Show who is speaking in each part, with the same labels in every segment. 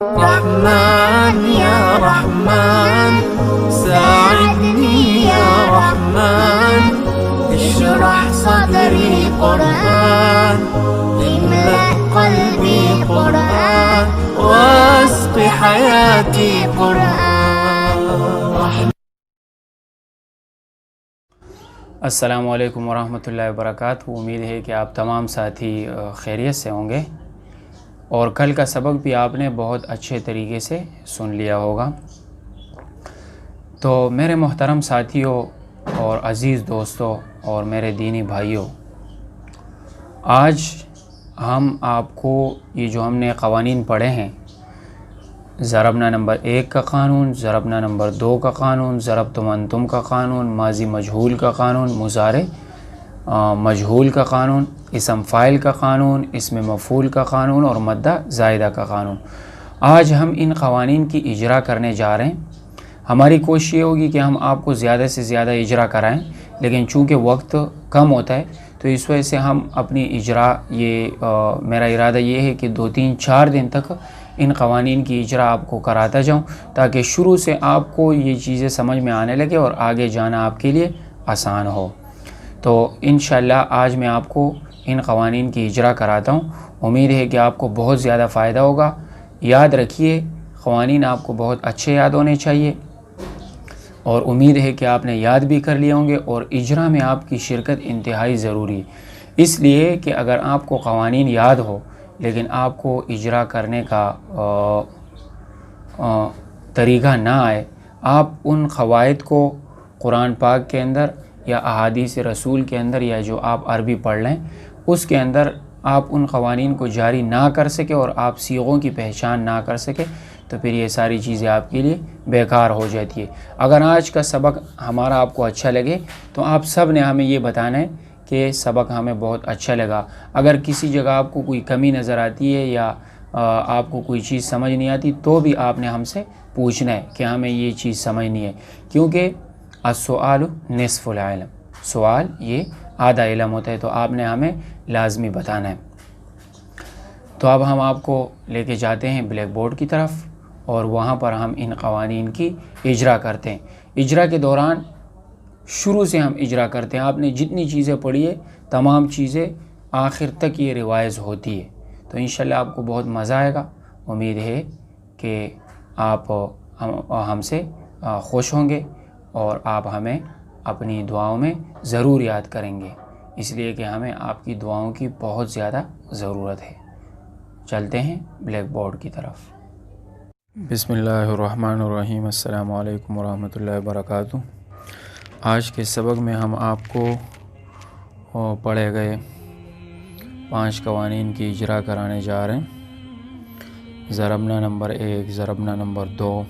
Speaker 1: رحمن يا رحمن ساعدني يا رحمن اشرح صدري قرآن املأ قلبي قرآن واسق حياتي قرآن.
Speaker 2: السلام علیکم ورحمۃ اللہ وبرکاتہ. امید ہے کہ آپ تمام ساتھی خیریت سے ہوں گے اور کل کا سبق بھی آپ نے بہت اچھے طریقے سے سن لیا ہوگا. تو میرے محترم ساتھیوں اور عزیز دوستوں اور میرے دینی بھائیوں، آج ہم آپ کو یہ جو ہم نے قوانین پڑھے ہیں، ضربنا نمبر 1 کا قانون، ضربنا نمبر 2 کا قانون، ضربتم انتم کا قانون، ماضی مجہول کا قانون، مضارع مجہول کا قانون، اسم فاعل کا قانون، اسم مفعول کا قانون اور مدہ زائدہ کا قانون، آج ہم ان قوانین کی اجرا کرنے جا رہے ہیں. ہماری کوشش یہ ہوگی کہ ہم آپ کو زیادہ سے زیادہ اجرا کرائیں، لیکن چونکہ وقت کم ہوتا ہے تو اس وجہ سے ہم اپنی اجرا میرا ارادہ یہ ہے کہ 2-3-4 دن تک ان قوانین کی اجرا آپ کو کراتا جاؤں، تاکہ شروع سے آپ کو یہ چیزیں سمجھ میں آنے لگے اور آگے جانا آپ کے لیے آسان ہو. تو انشاءاللہ آج میں آپ کو ان قوانین کی اجرا کراتا ہوں. امید ہے کہ آپ کو بہت زیادہ فائدہ ہوگا. یاد رکھیے، قوانین آپ کو بہت اچھے یاد ہونے چاہیے اور امید ہے کہ آپ نے یاد بھی کر لیے ہوں گے، اور اجرا میں آپ کی شرکت انتہائی ضروری ہے. اس لیے کہ اگر آپ کو قوانین یاد ہو لیکن آپ کو اجرا کرنے کا طریقہ نہ آئے، آپ ان قواعد کو قرآن پاک کے اندر یا احادیث رسول کے اندر یا جو آپ عربی پڑھ لیں اس کے اندر آپ ان قوانین کو جاری نہ کر سکے اور آپ صیغوں کی پہچان نہ کر سکے، تو پھر یہ ساری چیزیں آپ کے لیے بیکار ہو جاتی ہے. اگر آج کا سبق ہمارا آپ کو اچھا لگے تو آپ سب نے ہمیں یہ بتانا ہے کہ سبق ہمیں بہت اچھا لگا. اگر کسی جگہ آپ کو کوئی کمی نظر آتی ہے یا آپ کو کوئی چیز سمجھ نہیں آتی تو بھی آپ نے ہم سے پوچھنا ہے کہ ہمیں یہ چیز سمجھنی ہے، کیونکہ السؤال نصف العلم، سوال یہ آدھا علم ہوتا ہے. تو آپ نے ہمیں لازمی بتانا ہے. تو اب ہم آپ کو لے کے جاتے ہیں بلیک بورڈ کی طرف اور وہاں پر ہم ان قوانین کی اجرا کرتے ہیں. اجرا کے دوران شروع سے ہم اجرا کرتے ہیں. آپ نے جتنی چیزیں پڑھی ہے تمام چیزیں آخر تک یہ ریوائز ہوتی ہے. تو انشاءاللہ آپ کو بہت مزہ آئے گا. امید ہے کہ آپ ہم سے خوش ہوں گے اور آپ ہمیں اپنی دعاؤں میں ضرور یاد کریں گے، اس لیے کہ ہمیں آپ کی دعاؤں کی بہت زیادہ ضرورت ہے. چلتے ہیں بلیک بورڈ کی طرف. بسم اللہ الرحمن الرحیم. السلام علیکم ورحمۃ اللہ وبرکاتہ. آج کے سبق میں ہم آپ کو پڑھے گئے 5 قوانین کی اجرا کرانے جا رہے ہیں. ضربنا نمبر 1، ضربنا نمبر 2،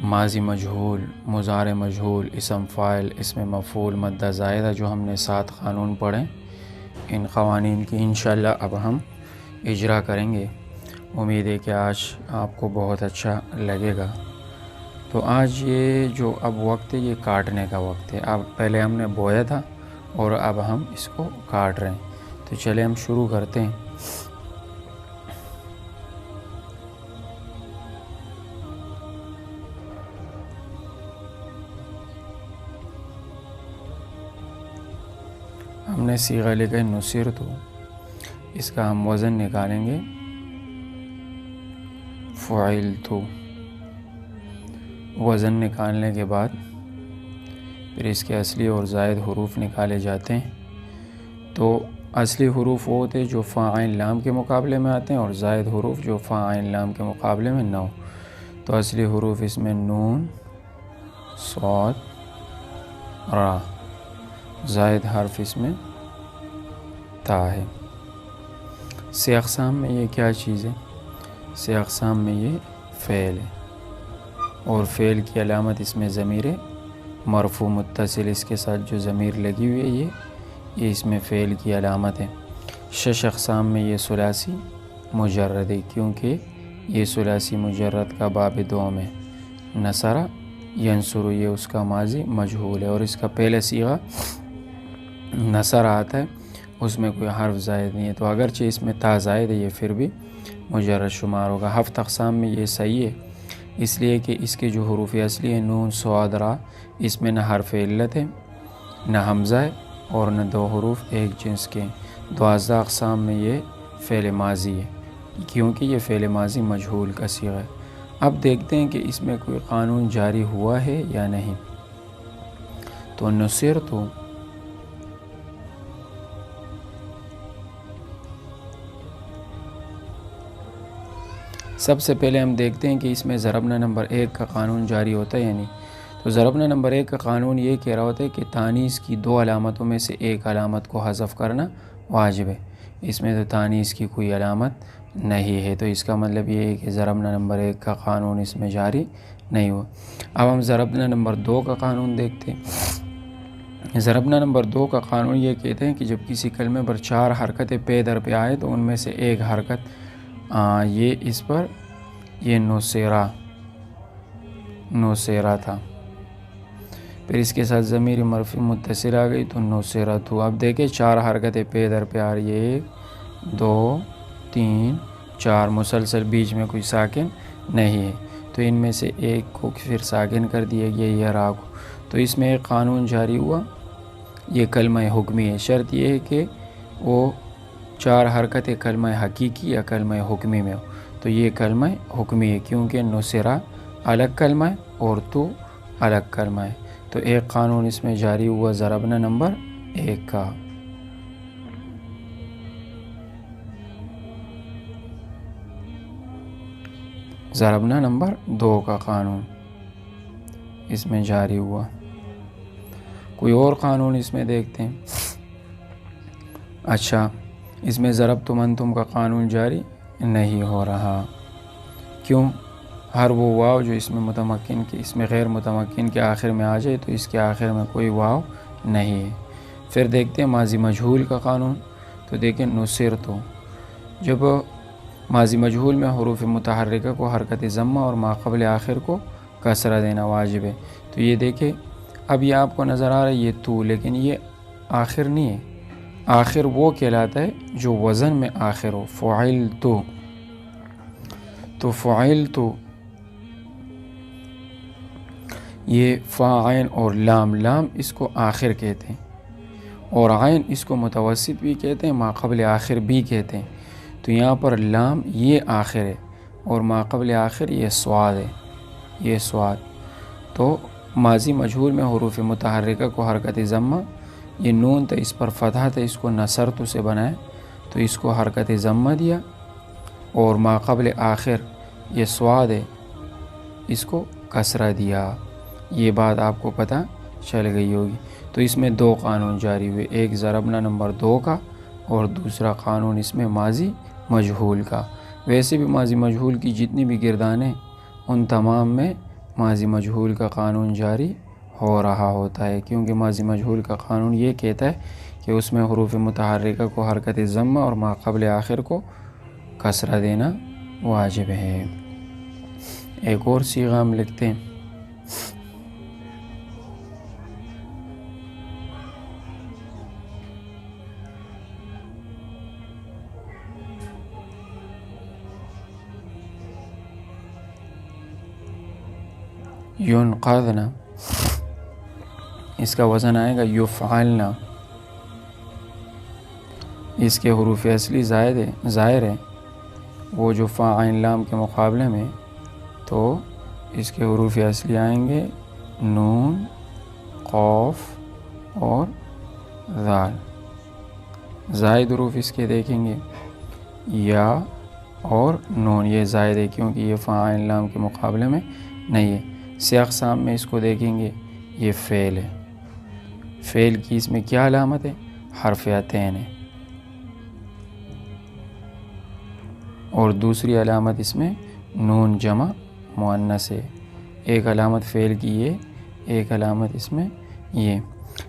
Speaker 2: ماضی مجہول، مضارع مجہول، اسم فاعل، اسم مفعول، مدہ زائدہ، جو ہم نے 7 قانون پڑھے، ان قوانین کی انشاءاللہ اب ہم اجرا کریں گے. امید ہے کہ آج آپ کو بہت اچھا لگے گا. تو آج یہ جو اب وقت ہے یہ کاٹنے کا وقت ہے. اب پہلے ہم نے بویا تھا اور اب ہم اس کو کاٹ رہے ہیں. تو چلے ہم شروع کرتے ہیں. ہم نے صیغہ لکھا ہے نصرت، اس کا ہم وزن نکالیں گے فعلت. وزن نکالنے کے بعد پھر اس کے اصلی اور زائد حروف نکالے جاتے ہیں. تو اصلی حروف وہ ہوتے ہیں جو فا عین لام کے مقابلے میں آتے ہیں اور زائد حروف جو فا عین لام کے مقابلے میں نہ ہو. تو اصلی حروف اس میں نون، صاد، را. زائد حرف اس میں تا ہے. سے اقسام میں یہ کیا چیز ہے؟ سے اقسام میں یہ فعل ہے اور فعل کی علامت اس میں ضمیر مرفوع متصل، اس کے ساتھ جو ضمیر لگی ہوئی ہے یہ اس میں فعل کی علامت ہے. 6 اقسام میں یہ ثلاثی مجرد ہے، کیونکہ یہ ثلاثی مجرد کا باب دوم ہے. نصرہ ینصر، یہ اس کا ماضی مجہول ہے اور اس کا پہلا صیغہ نصر آتا ہے، اس میں کوئی حرف زائد نہیں ہے. تو اگرچہ اس میں تا زائد ہے یہ پھر بھی مجرد شمار ہوگا۔ 7 اقسام میں یہ صحیح ہے، اس لیے کہ اس کے جو حروف اصلی ہیں نون صاد را، اس میں نہ حرف علت ہے، نہ حمزہ ہے، اور نہ 2 حروف ایک جنس کے ہیں۔ 12 اقسام میں یہ فعل ماضی ہے، کیونکہ یہ فعل ماضی مجہول کا صیغہ ہے۔ اب دیکھتے ہیں کہ اس میں کوئی قانون جاری ہوا ہے یا نہیں۔ تو نصرت سب سے پہلے ہم دیکھتے ہیں کہ اس میں ضربنا نمبر 1 کا قانون جاری ہوتا ہے یا نہیں۔ تو ضربنا نمبر 1 کا قانون یہ کہہ رہا ہوتا ہے کہ تانیث کی 2 علامتوں میں سے ایک علامت کو حذف کرنا واجب ہے۔ اس میں تو تانیث کی کوئی علامت نہیں ہے، تو اس کا مطلب یہ ہے کہ ضربنا نمبر 1 کا قانون اس میں جاری نہیں ہوا۔ اب ہم ضربنا نمبر 2 کا قانون دیکھتے ہیں۔ ضربنا نمبر 2 کا قانون یہ کہتے ہیں کہ جب کسی کلمے پر 4 حرکتیں پے در پہ آئے تو ان میں سے ایک حرکت یہ اس پر یہ نوسیرا تھا، پھر اس کے ساتھ ضمیر مرفوع متصل آ گئی تو نوسیرت ہوا۔ اب دیکھیں 4 حرکتیں پے در پہ آ رہی ہے، 1 2 3 4 مسلسل، بیچ میں کوئی ساکن نہیں ہے، تو ان میں سے ایک کو پھر ساکن کر دیا گیا یا را کو، تو اس میں ایک قانون جاری ہوا، یہ کلمہ حکمی ہے۔ شرط یہ ہے کہ وہ 4 حرکتیں کلمہ حقیقی یا کلمہ حکمی میں ہو، تو یہ کلمہ حکمی ہے کیونکہ نصرہ الگ کلمہ ہے اور تو الگ کلمہ ہے، تو ایک قانون اس میں جاری ہوا ضربنا نمبر 1 کا۔ ضربنا نمبر 2 کا قانون اس میں جاری ہوا۔ کوئی اور قانون اس میں دیکھتے ہیں۔ اچھا، اس میں ضرب تم انتم کا قانون جاری نہیں ہو رہا، کیوں؟ ہر وہ واو جو اس میں متمکن کے اس میں غیر متمکن کے آخر میں آ جائے تو اس کے آخر میں کوئی واو نہیں ہے۔ پھر دیکھتے ہیں ماضی مجہول کا قانون، تو دیکھیں نصرت، جب ماضی مجہول میں حروف متحرکہ کو حرکت ضمہ اور ما قبل آخر کو کسرہ دینا واجب ہے، تو یہ دیکھیں اب یہ آپ کو نظر آ رہا ہے یہ تو، لیکن یہ آخر نہیں ہے، آخر وہ کہلاتا ہے جو وزن میں آخر ہو، فعلتو، تو فعلتو یہ فا عین اور لام اس کو آخر کہتے ہیں، اور عین اس کو متوسط بھی کہتے ہیں، ما قبل آخر بھی کہتے ہیں، تو یہاں پر لام یہ آخر ہے اور ما قبل آخر یہ صاد ہے، یہ صاد، تو ماضی مجہول میں حروف متحرکہ کو حرکت ضمہ، یہ نون تھا اس پر فتحہ تھا، اس کو نصرت سے بنائے تو اس کو حرکت ضمہ دیا، اور ما قبل آخر یہ صاد ہے اس کو کسرہ دیا۔ یہ بات آپ کو پتہ چل گئی ہوگی۔ تو اس میں 2 قانون جاری ہوئے، ایک ضربنا نمبر 2 کا اور دوسرا قانون اس میں ماضی مجہول کا۔ ویسے بھی ماضی مجہول کی جتنی بھی گردانیں ان تمام میں ماضی مجہول کا قانون جاری ہو رہا ہوتا ہے، کیونکہ ماضی مجہول کا قانون یہ کہتا ہے کہ اس میں حروف متحرکہ کو حرکت ضمہ اور ما قبل آخر کو کسرہ دینا واجب ہے۔ ایک اور صیغہ ہم لکھتے ہیں، ینقذنا، اس کا وزن آئے گا یفعلنا، اس کے حروف اصلی ظاہر ہے وہ جو فا عین لام کے مقابلے میں، تو اس کے حروف اصلی آئیں گے نون، قاف اور ذال۔ زائد حروف اس کے دیکھیں گے یا اور نون، یہ زائد ہے کیونکہ یہ فا عین لام کے مقابلے میں نہیں ہے۔ 6 اقسام میں اس کو دیکھیں گے، یہ فعل ہے، فعل کی اس میں کیا علامت ہے؟ حرف عطین ہے، اور دوسری علامت اس میں نون جمع مؤنث ہے، ایک علامت فعل کی یہ، ایک علامت اس میں یہ۔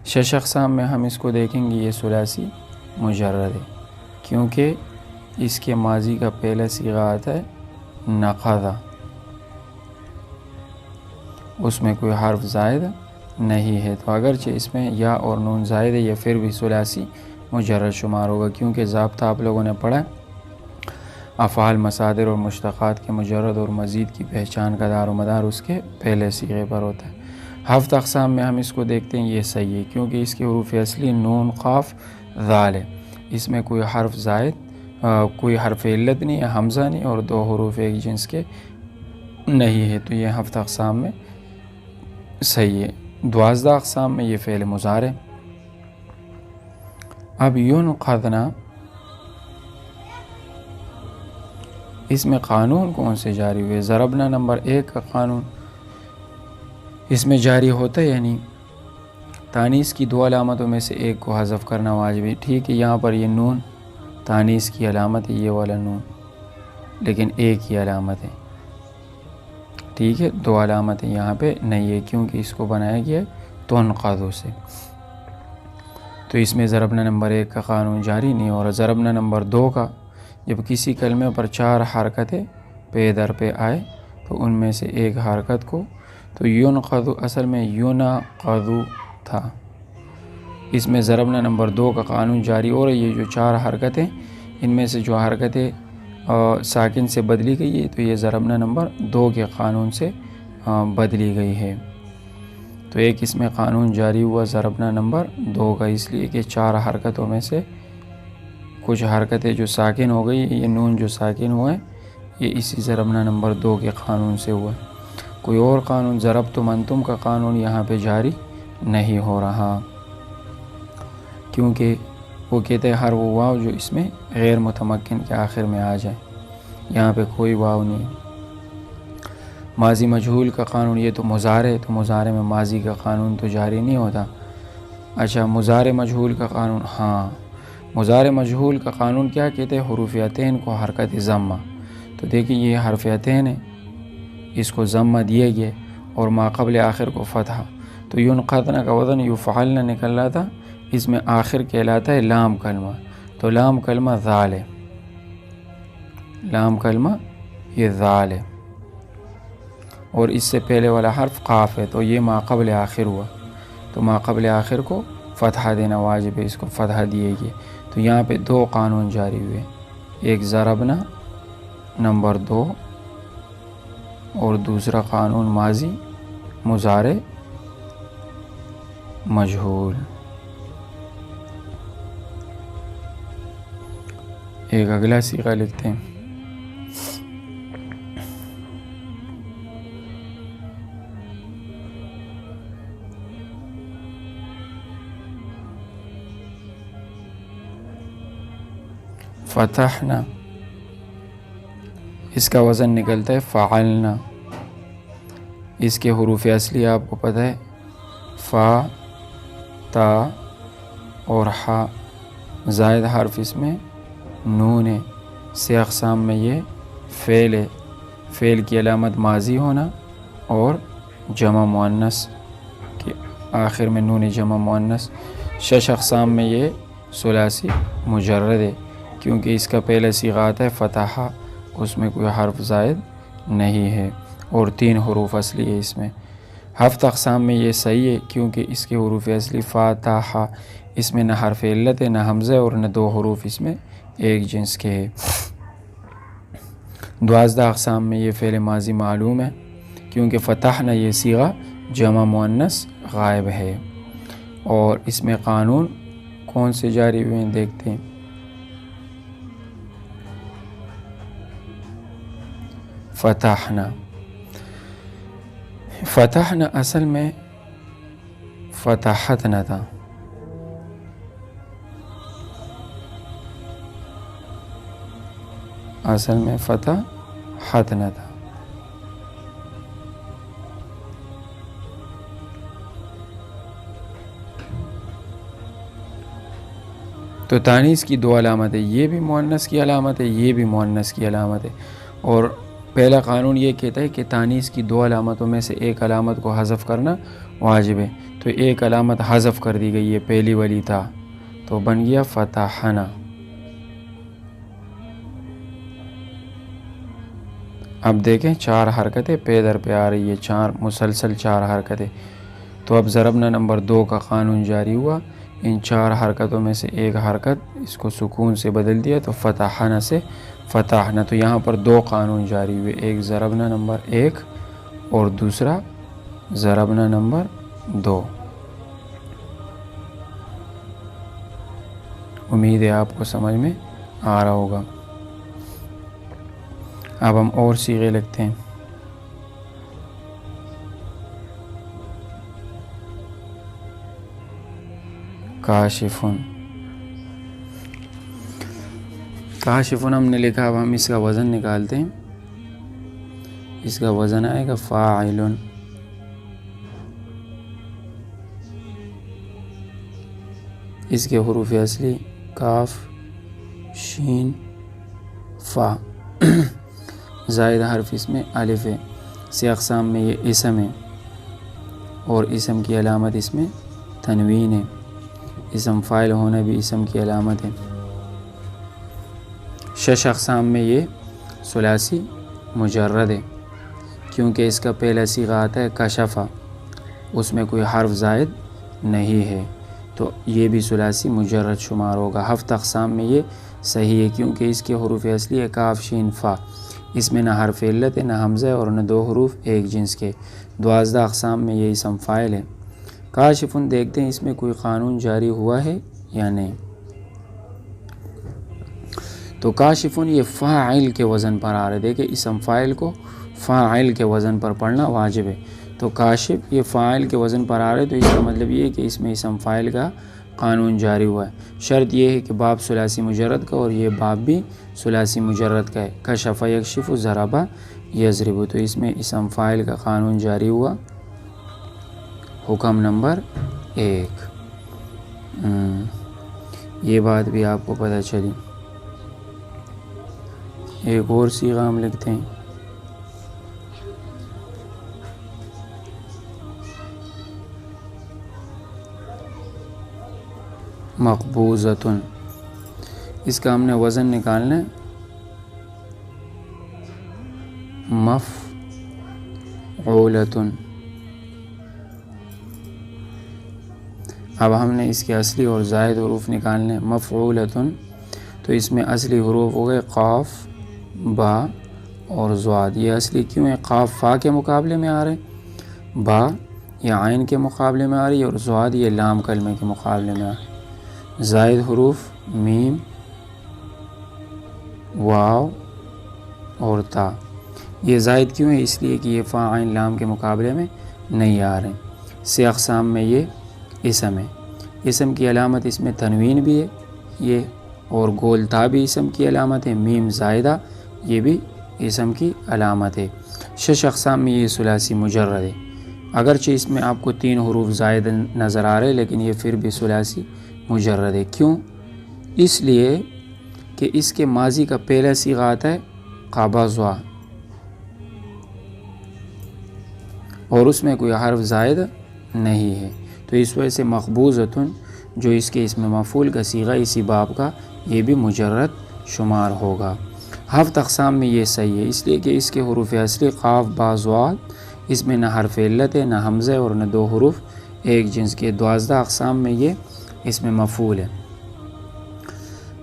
Speaker 2: 6 اقسام میں ہم اس کو دیکھیں گے، یہ ثلاثی مجرد ہے کیونکہ اس کے ماضی کا پہلا صیغہ آتا ہے نقض، اس میں کوئی حرف زائد نہیں ہے، تو اگرچہ اس میں یا اور نون زائد ہے، یہ پھر بھی ثلاثی مجرد شمار ہوگا، کیونکہ ضابطہ آپ لوگوں نے پڑھا افعال، مصادر اور مشتقات کے مجرد اور مزید کی پہچان کا دار و مدار اس کے پہلے صیغے پر ہوتا ہے۔ 7 اقسام میں ہم اس کو دیکھتے ہیں، یہ صحیح ہے کیونکہ اس کے حروف اصلی نون، قاف، ذال ہے، اس میں کوئی حرف زائد، کوئی حرف علت نہیں ہے، حمزہ نہیں، اور 2 حروف ایک جنس کے نہیں ہے، تو یہ 7 اقسام میں صحیح ہے۔ 12 اقسام میں یہ فعل مضارع۔ اب ینقذنا، اس میں قانون کون سے جاری ہوئے؟ ضربنا نمبر 1 کا قانون اس میں جاری ہوتا ہے، یعنی تانیث کی 2 علامتوں میں سے ایک کو حذف کرنا واجب ہے۔ ٹھیک ہے، یہاں پر یہ نون تانیث کی علامت ہے، یہ والا نون، لیکن ایک ہی علامت ہے۔ ٹھیک ہے، 2 علامتیں یہاں پہ نہیں ہے کیونکہ اس کو بنایا گیا ہے تنقذ سے، تو اس میں ضربنا نمبر 1 کا قانون جاری نہیں ہو رہا۔ ضربنا نمبر 2 کا، جب کسی کلمے پر 4 حرکتیں پے در پہ آئے تو ان میں سے ایک حرکت کو، تو ینقذ اصل میں ینقذ تھا، اس میں ضربنا نمبر 2 کا قانون جاری ہو رہا ہے۔ یہ جو 4 حرکتیں، ان میں سے جو حرکتیں ساکن سے بدلی گئی ہے تو یہ ضربنا نمبر 2 کے قانون سے بدلی گئی ہے، تو ایک اس میں قانون جاری ہوا ضربنا نمبر 2 کا، اس لیے کہ 4 حرکتوں میں سے کچھ حرکتیں جو ساکن ہو گئی، یہ نون جو ساکن ہوئے یہ اسی ضربنا نمبر 2 کے قانون سے ہوا۔ کوئی اور قانون ضربتم انتم کا قانون یہاں پہ جاری نہیں ہو رہا، کیونکہ وہ کہتے ہیں ہر وہ واو جو اس میں غیر متمکن کے آخر میں آ جائے، یہاں پہ کوئی واو نہیں۔ ماضی مجہول کا قانون، یہ تو مضارع ہے، تو مضارع میں ماضی کا قانون تو جاری نہیں ہوتا۔ اچھا، مضارع مجہول کا قانون، ہاں مضارع مجہول کا قانون کیا کہتے ہیں؟ حروف عطین کو حرکت ضمہ، تو دیکھیں یہ حرف عطین ہے، اس کو ضمہ دیے گئے اور ما قبل آخر کو فتحہ، تو ینقذنا کا وزن یفعلنا نکل رہا تھا، اس میں آخر کہلاتا ہے لام کلمہ، تو لام کلمہ ذال ہے، لام کلمہ یہ ذال ہے، اور اس سے پہلے والا حرف قاف ہے، تو یہ ما قبل آخر ہوا، تو ما قبل آخر کو فتحہ دینا واجب ہے، اس کو فتحہ دیے گئے، تو یہاں پہ 2 قانون جاری ہوئے، ایک ضربنا نمبر 2 اور دوسرا قانون ماضی مضارع مجہول۔ ایک اگلا صیغہ لکھتے ہیں، فتحنا، اس کا وزن نکلتا ہے فعلنا، اس کے حروف اصلی آپ کو پتہ ہے فا، تا اور ہا، زائد حرف اس میں نون ہے۔ 6 اقسام میں یہ فعل ہے، فعل کی علامت ماضی ہونا اور جمع مؤنث کے آخر میں نون جمع مؤنث۔ 6 اقسام میں یہ ثلاثی مجرد ہے کیونکہ اس کا پہلا صیغہ آتا ہے فتحہ، اس میں کوئی حرف زائد نہیں ہے اور 3 حروف اصلی ہے اس میں۔ 7 اقسام میں یہ صحیح ہے کیونکہ اس کے حروف اصلی فا، تا، ہا، اس میں نہ حرف علت ہے، نہ حمزہ اور نہ 2 حروف اس میں ایک جنس کے ہے۔ 12 اقسام میں یہ فعل ماضی معلوم ہے کیونکہ فتحنا یہ صیغہ جمع مؤنث غائب ہے، اور اس میں قانون کون سے جاری ہوئے ہیں دیکھتے ہیں۔ فتحنا، فتحنا اصل میں فتحتنا تھا، اصل میں فتحتنا تھا، تو تانیث کی 2 علامت ہے، یہ بھی مؤنث کی علامت ہے، یہ بھی مؤنث کی علامت ہے، اور پہلا قانون یہ کہتا ہے کہ تانیث کی 2 علامتوں میں سے ایک علامت کو حذف کرنا واجب ہے، تو ایک علامت حذف کر دی گئی ہے، پہلی والی تھا، تو بن گیا فتحنا۔ اب دیکھیں 4 حرکتیں پے در پہ آ رہی ہے، 4 مسلسل 4 حرکتیں، تو اب ضربنا نمبر 2 کا قانون جاری ہوا، ان 4 حرکتوں میں سے ایک حرکت اس کو سکون سے بدل دیا تو فتحنا سے فتحنا، تو یہاں پر دو قانون جاری ہوئے، ایک ضربنا نمبر 1 اور دوسرا ضربنا نمبر 2۔ امید ہے آپ کو سمجھ میں آ رہا ہوگا۔ اب ہم اور صیغے لکھتے ہیں۔ کاشفن، کاشفن ہم نے لکھا، اب ہم اس کا وزن نکالتے ہیں۔ اس کا وزن آئے گا فاعلن۔ اس کے حروف اصلی کاف شین فا، زائد حرف اس میں الف ہے، سے اقسام میں یہ اسم ہے اور اسم کی علامت اس میں تنوین ہے، اسم فاعل ہونا بھی اسم کی علامت ہے۔ 6 اقسام میں یہ ثلاثی مجرد ہے، کیونکہ اس کا پہلا صیغہ آتا ہے کشفا، اس میں کوئی حرف زائد نہیں ہے، تو یہ بھی ثلاثی مجرد شمار ہوگا۔ 7 اقسام میں یہ صحیح ہے، کیونکہ اس کے حروف اصلی ہے کاف شین فا، اس میں نہ حرف علت ہے، نہ حمزہ ہے اور نہ 2 حروف ایک جنس کے۔ 12 اقسام میں یہ اسم فاعل ہے۔ کاشفن دیکھتے ہیں اس میں کوئی قانون جاری ہوا ہے یا نہیں۔ تو کاشفن یہ فاعل کے وزن پر آ رہے، دیکھیں اسم فاعل کو فاعل کے وزن پر پڑھنا واجب ہے، تو کاشف یہ فاعل کے وزن پر آ رہے، تو اس کا مطلب یہ ہے کہ اس میں اسم فاعل کا قانون جاری ہوا ہے۔ شرط یہ ہے کہ باب ثلاثی مجرد کا اور یہ باب بھی ثلاثی مجرد کا ہے۔ کشف یکشف ضرب یضرب، تو اس میں اسم فاعل کا قانون جاری ہوا۔ حکم نمبر 1، یہ بات بھی آپ کو پتہ چلی۔ ایک اور صیغہ ہم لکھتے ہیں، مقبوضۃن، اس کا ہم نے وزن نکالنا ہے، مفعولۃن۔ اب ہم نے اس کے اصلی اور زائد حروف نکالنے ہیں۔ مفعولۃن، تو اس میں اصلی حروف ہو گئے قاف با اور ضاد، یہ اصلی کیوں ہے؟ قاف فا کے مقابلے میں آ رہے، با یا عین کے مقابلے میں آ رہی ہے، اور ضاد یہ لام کلمے کے مقابلے میں آ رہی ہے۔ زائد حروف میم واو اور تا، یہ زائد کیوں ہے؟ اس لیے کہ یہ فا عین لام کے مقابلے میں نہیں آ رہے۔ 6 اقسام میں یہ اسم ہے، اسم کی علامت اس میں تنوین بھی ہے یہ، اور گول تا بھی اسم کی علامت ہے، میم زائدہ یہ بھی اسم کی علامت ہے۔ 6 اقسام میں یہ ثلاثی مجرد ہے، اگرچہ اس میں آپ کو 3 حروف زائد نظر آ رہے، لیکن یہ پھر بھی ثلاثی مجرد ہے۔ کیوں؟ اس لیے کہ اس کے ماضی کا پہلا صیغہ آتا ہے قبضوا، اور اس میں کوئی حرف زائد نہیں ہے، تو اس وجہ سے مقبوضۃن جو اس کے اسم مفعول کا صیغہ اسی باب کا، یہ بھی مجرد شمار ہوگا۔ 7 اقسام میں یہ صحیح ہے، اس لیے کہ اس کے حروف اصلی قاف با ضاد، اس میں نہ حرف علت ہے، نہ حمزہ اور نہ 2 حروف ایک جنس کے۔ 12 اقسام میں یہ اس میں مفعول ہے،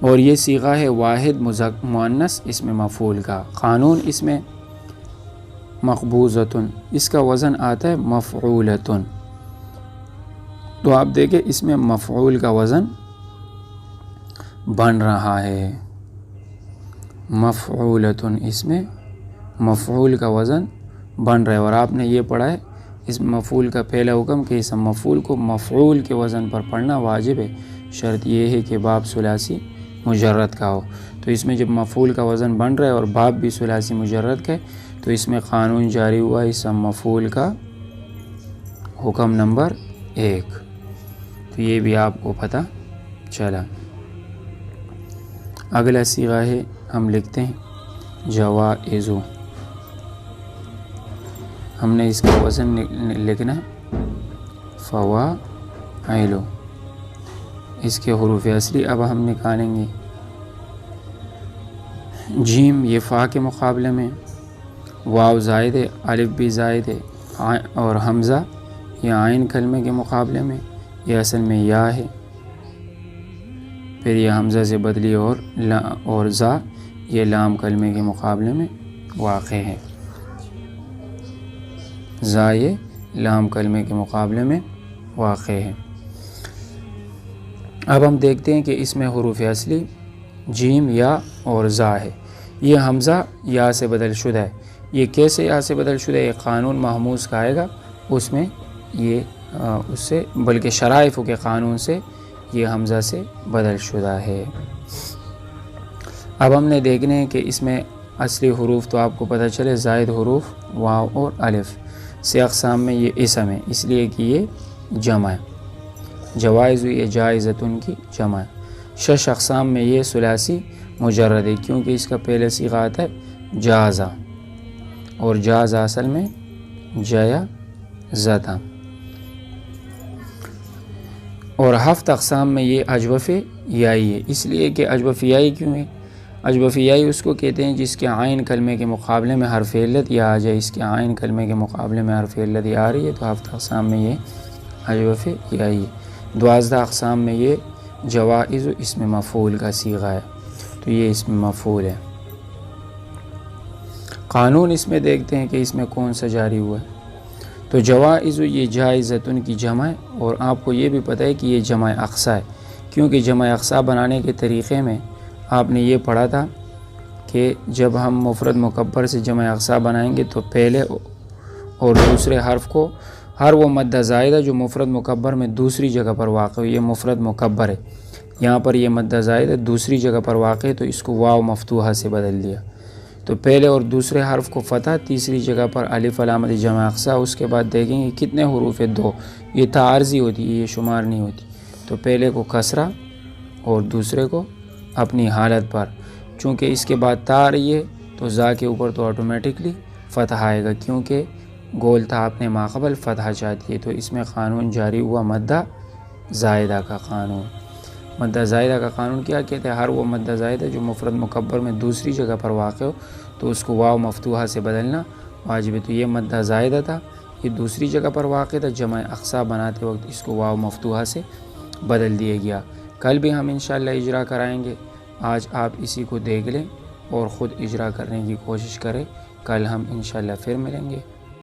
Speaker 2: اور یہ صیغہ ہے واحد مؤنث اس میں مفعول کا۔ قانون اس میں مقبوضۃن، اس کا وزن آتا ہے مفعولۃن، تو آپ دیکھیں اس میں مفعول کا وزن بن رہا ہے، مفعولۃن، اس میں مفعول کا وزن بن رہا ہے، اور آپ نے یہ پڑھا ہے اس مفعول کا پہلا حکم کہ اس مفعول کو مفعول کے وزن پر پڑھنا واجب ہے، شرط یہ ہے کہ باب ثلاثی مجرد کا ہو۔ تو اس میں جب مفعول کا وزن بن رہا ہے اور باب بھی ثلاثی مجرد کا ہے، تو اس میں قانون جاری ہوا اس مفعول کا حکم نمبر 1، تو یہ بھی آپ کو پتہ چلا۔ اگلا صیغہ ہے، ہم لکھتے ہیں جوائز، ہم نے اس کا وزن لکھنا ہے فواعل، اس کے حروف اصلی اب ہم نکالیں گے۔ جیم یہ فا کے مقابلے میں، واو زائد ہے، الف بھی زائد ہے، اور حمزہ یہ عین کلمے کے مقابلے میں، یہ اصل میں یا ہے، پھر یہ حمزہ سے بدلی اور زا یہ لام کلمے کے مقابلے میں واقع ہے، زا یہ لام کلمے کے مقابلے میں واقع ہے۔ اب ہم دیکھتے ہیں کہ اس میں حروف اصلی جیم، یا اور زا ہے۔ یہ حمزہ یا سے بدل شدہ ہے۔ یہ کیسے یا سے بدل شدہ ہے؟ ایک قانون محموز کا آئے گا، اس میں یہ اس سے بلکہ شرائف کے قانون سے یہ حمزہ سے بدل شدہ ہے۔ اب ہم نے دیکھنے ہیں کہ اس میں اصلی حروف تو آپ کو پتہ چلے زائد حروف واو اور الف سے اقسام میں یہ اسم ہے، اس لیے کہ یہ جمع ہے۔ جوائز یہ جائزتن کی جمع ہے۔ 6 اقسام میں یہ ثلاثی مجرد ہے، کیونکہ اس کا پہلے صیغہ آتا ہے جازا، اور جازا اصل میں جیا زتا۔ اور 7 اقسام میں یہ اجوف یائی ہے، اس لیے کہ اجوف یائی کیوں ہے؟ اجوف یائی اس کو کہتے ہیں جس کے عین کلمے کے مقابلے میں حرف علت یا آ جائے، اس کے عین کلمے کے مقابلے میں حرف علت یا آ رہی ہے، تو 7 اقسام میں یہ اجوف یائی ہے۔ 12 اقسام میں یہ جوائز اسم مفعول کا صیغہ ہے، تو یہ اسم مفعول ہے۔ قانون اس میں دیکھتے ہیں کہ اس میں کون سا جاری ہوا ہے۔ تو جوائز یہ جائزتن کی جمع ہے، اور آپ کو یہ بھی پتہ ہے کہ یہ جمع اقصا ہے، کیونکہ جمع اقصا بنانے کے طریقے میں آپ نے یہ پڑھا تھا کہ جب ہم مفرد مکبر سے جمع اقصا بنائیں گے تو پہلے اور دوسرے حرف کو ہر وہ مدہ زائدہ جو مفرد مکبر میں دوسری جگہ پر واقع ہو، یہ مفرد مکبر ہے، یہاں پر یہ مدہ زائدہ دوسری جگہ پر واقع ہے، تو اس کو واو مفتوحہ سے بدل دیا۔ تو پہلے اور دوسرے حرف کو فتح، تیسری جگہ پر الف علامت جمع اقصا، اس کے بعد دیکھیں گے کتنے حروف ہے، 2، یہ تعارضی ہوتی ہے، یہ شمار نہیں ہوتی۔ تو پہلے کو کسرہ اور دوسرے کو اپنی حالت پر، چونکہ اس کے بعد تا رہی ہے تو زا کے اوپر تو آٹومیٹکلی فتح آئے گا، کیونکہ گول تا اپنے ماقبل فتح چاہتی ہے، تو اس میں قانون جاری ہوا مدہ زائدہ کا قانون۔ مدہ زائدہ کا قانون کیا کہتے ہیں؟ ہر وہ مدہ زائدہ جو مفرد مکبر میں دوسری جگہ پر واقع ہو تو اس کو واو مفتوحہ سے بدلنا واجب ہے۔ تو یہ مدہ زائدہ تھا، یہ دوسری جگہ پر واقع تھا، جمع اقصا بناتے وقت اس کو واو مفتوحہ سے بدل دیا گیا۔ کل بھی ہم انشاءاللہ اجرا کرائیں گے، آج آپ اسی کو دیکھ لیں اور خود اجرا کرنے کی کوشش کریں، کل ہم انشاءاللہ پھر ملیں گے۔